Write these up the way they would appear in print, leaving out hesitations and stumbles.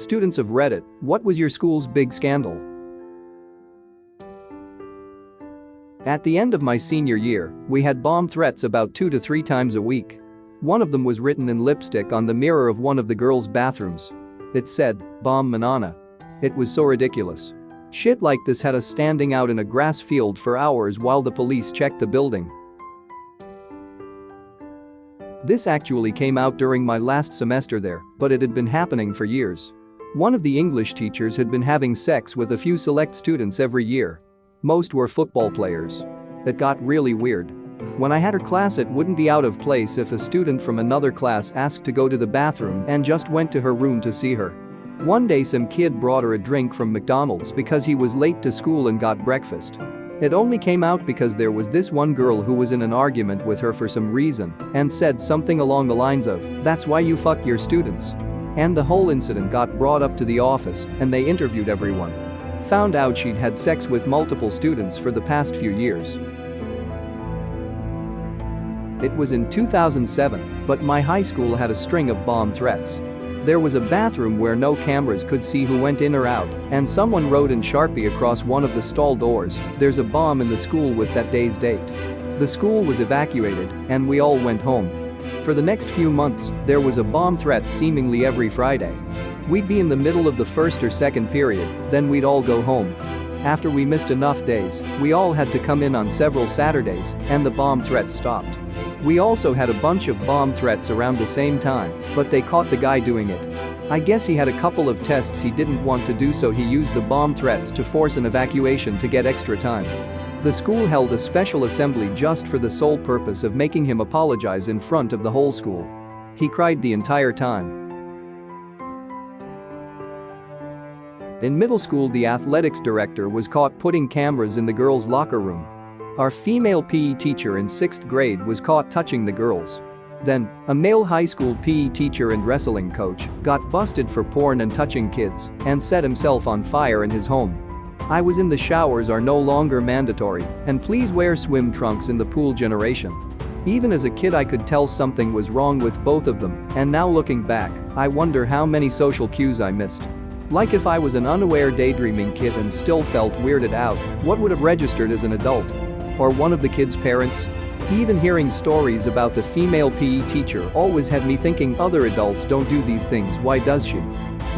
Students of Reddit, what was your school's big scandal? At the end of my senior year, we had bomb threats about 2 to 3 times a week. One of them was written in lipstick on the mirror of one of the girls' bathrooms. It said, "Bomb Manana." It was so ridiculous. Shit like this had us standing out in a grass field for hours while the police checked the building. This actually came out during my last semester there, but it had been happening for years. One of the English teachers had been having sex with a few select students every year. Most were football players. It got really weird. When I had her class, it wouldn't be out of place if a student from another class asked to go to the bathroom and just went to her room to see her. One day some kid brought her a drink from McDonald's because he was late to school and got breakfast. It only came out because there was this one girl who was in an argument with her for some reason and said something along the lines of, "That's why you fuck your students." And the whole incident got brought up to the office and they interviewed everyone. Found out she'd had sex with multiple students for the past few years. It was in 2007, but my high school had a string of bomb threats. There was a bathroom where no cameras could see who went in or out, and someone wrote in Sharpie across one of the stall doors, "There's a bomb in the school with that day's date." The school was evacuated, and we all went home. For the next few months, there was a bomb threat seemingly every Friday. We'd be in the middle of the first or second period, then we'd all go home. After we missed enough days, we all had to come in on several Saturdays, and the bomb threats stopped. We also had a bunch of bomb threats around the same time, but they caught the guy doing it. I guess he had a couple of tests he didn't want to do, so he used the bomb threats to force an evacuation to get extra time. The school held a special assembly just for the sole purpose of making him apologize in front of the whole school. He cried the entire time. In middle school, the athletics director was caught putting cameras in the girls' locker room. Our female PE teacher in 6th grade was caught touching the girls. Then, a male high school PE teacher and wrestling coach got busted for porn and touching kids and set himself on fire in his home. I was in the showers are no longer mandatory, and please wear swim trunks in the pool generation. Even as a kid I could tell something was wrong with both of them, and now looking back, I wonder how many social cues I missed. Like if I was an unaware daydreaming kid and still felt weirded out, what would have registered as an adult? Or one of the kids' parents? Even hearing stories about the female PE teacher always had me thinking, other adults don't do these things, why does she?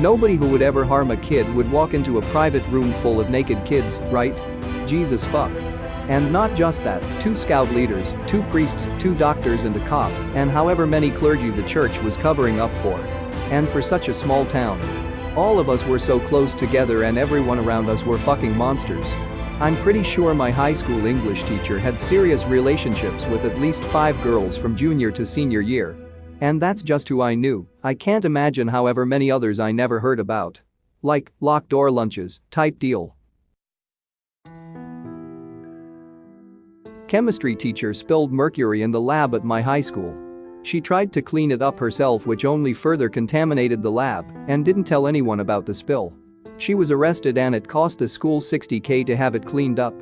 Nobody who would ever harm a kid would walk into a private room full of naked kids, right? Jesus fuck. And not just that, 2 scout leaders, 2 priests, 2 doctors and a cop, and however many clergy the church was covering up for. And for such a small town. All of us were so close together and everyone around us were fucking monsters. I'm pretty sure my high school English teacher had serious relationships with at least 5 girls from junior to senior year. And that's just who I knew. I can't imagine however many others I never heard about. Like, locked door lunches, type deal. Chemistry teacher spilled mercury in the lab at my high school. She tried to clean it up herself, which only further contaminated the lab, and didn't tell anyone about the spill. She was arrested and it cost the school $60,000 to have it cleaned up.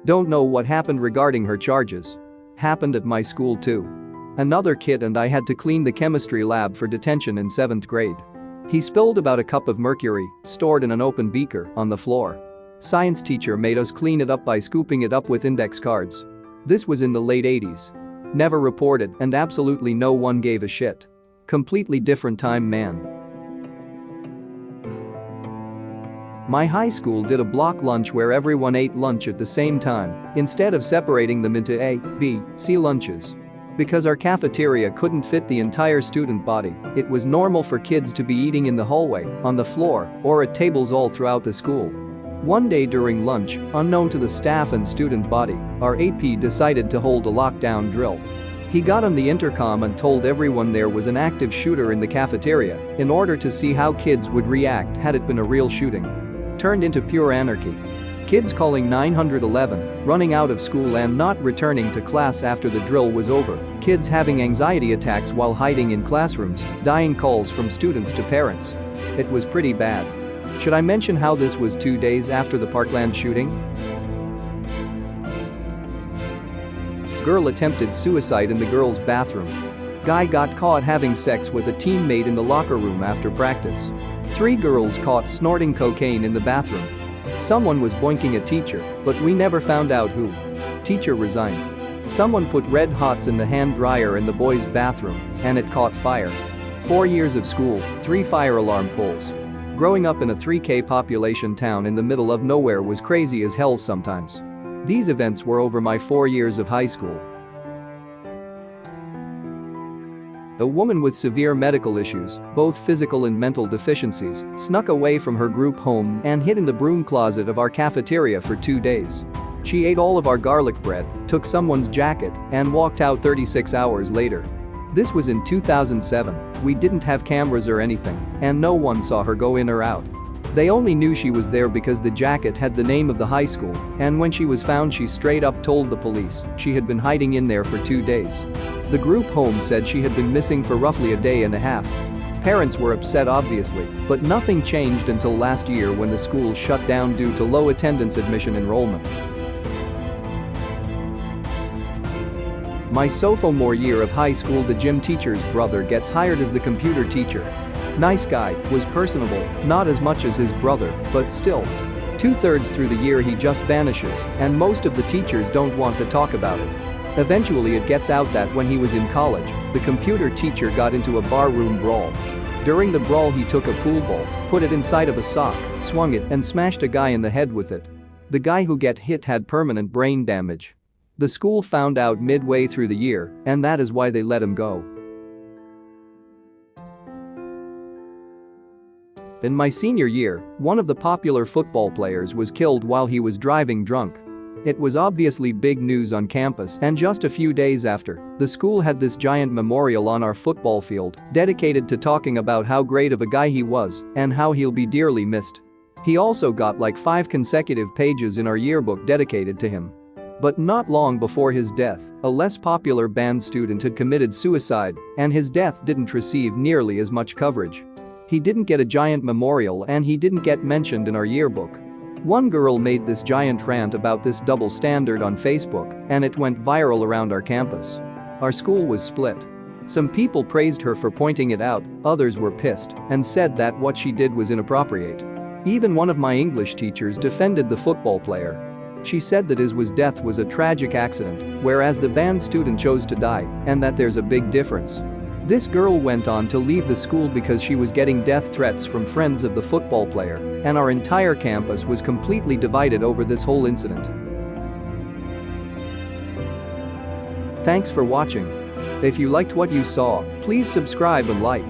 Don't know what happened regarding her charges. Happened at my school too. Another kid and I had to clean the chemistry lab for detention in 7th grade. He spilled about a cup of mercury, stored in an open beaker, on the floor. Science teacher made us clean it up by scooping it up with index cards. This was in the late 80s. Never reported and absolutely no one gave a shit. Completely different time, man. My high school did a block lunch where everyone ate lunch at the same time, instead of separating them into A, B, C lunches. Because our cafeteria couldn't fit the entire student body, it was normal for kids to be eating in the hallway, on the floor, or at tables all throughout the school. One day during lunch, unknown to the staff and student body, our AP decided to hold a lockdown drill. He got on the intercom and told everyone there was an active shooter in the cafeteria in order to see how kids would react had it been a real shooting. Turned into pure anarchy. Kids calling 911, running out of school and not returning to class after the drill was over, kids having anxiety attacks while hiding in classrooms, dying calls from students to parents. It was pretty bad. Should I mention how this was 2 days after the Parkland shooting? Girl attempted suicide in the girls' bathroom. Guy got caught having sex with a teammate in the locker room after practice. 3 girls caught snorting cocaine in the bathroom. Someone was boinking a teacher, but we never found out who. Teacher resigned. Someone put red hots in the hand dryer in the boys' bathroom, and it caught fire. 4 years of school, 3 fire alarm pulls. Growing up in a 3K population town in the middle of nowhere was crazy as hell sometimes. These events were over my 4 years of high school. A woman with severe medical issues, both physical and mental deficiencies, snuck away from her group home and hid in the broom closet of our cafeteria for 2 days. She ate all of our garlic bread, took someone's jacket, and walked out 36 hours later. This was in 2007, we didn't have cameras or anything, and no one saw her go in or out. They only knew she was there because the jacket had the name of the high school, and when she was found she straight up told the police she had been hiding in there for 2 days. The group home said she had been missing for roughly a day and a half. Parents were upset obviously, but nothing changed until last year when the school shut down due to low attendance admission enrollment. My sophomore year of high school, the gym teacher's brother gets hired as the computer teacher. Nice guy, was personable, not as much as his brother, but still. 2/3 through the year he just vanishes, and most of the teachers don't want to talk about it. Eventually it gets out that when he was in college, the computer teacher got into a barroom brawl. During the brawl he took a pool ball, put it inside of a sock, swung it and smashed a guy in the head with it. The guy who got hit had permanent brain damage. The school found out midway through the year, and that is why they let him go. In my senior year, one of the popular football players was killed while he was driving drunk. It was obviously big news on campus, and just a few days after, the school had this giant memorial on our football field dedicated to talking about how great of a guy he was and how he'll be dearly missed. He also got like 5 consecutive pages in our yearbook dedicated to him. But not long before his death, a less popular band student had committed suicide, and his death didn't receive nearly as much coverage. He didn't get a giant memorial and he didn't get mentioned in our yearbook. One girl made this giant rant about this double standard on Facebook, and it went viral around our campus. Our school was split. Some people praised her for pointing it out, others were pissed and said that what she did was inappropriate. Even one of my English teachers defended the football player. She said that his death was a tragic accident, whereas the band student chose to die, and that there's a big difference. This girl went on to leave the school because she was getting death threats from friends of the football player, and our entire campus was completely divided over this whole incident. Thanks for watching. If you liked what you saw, please subscribe and like.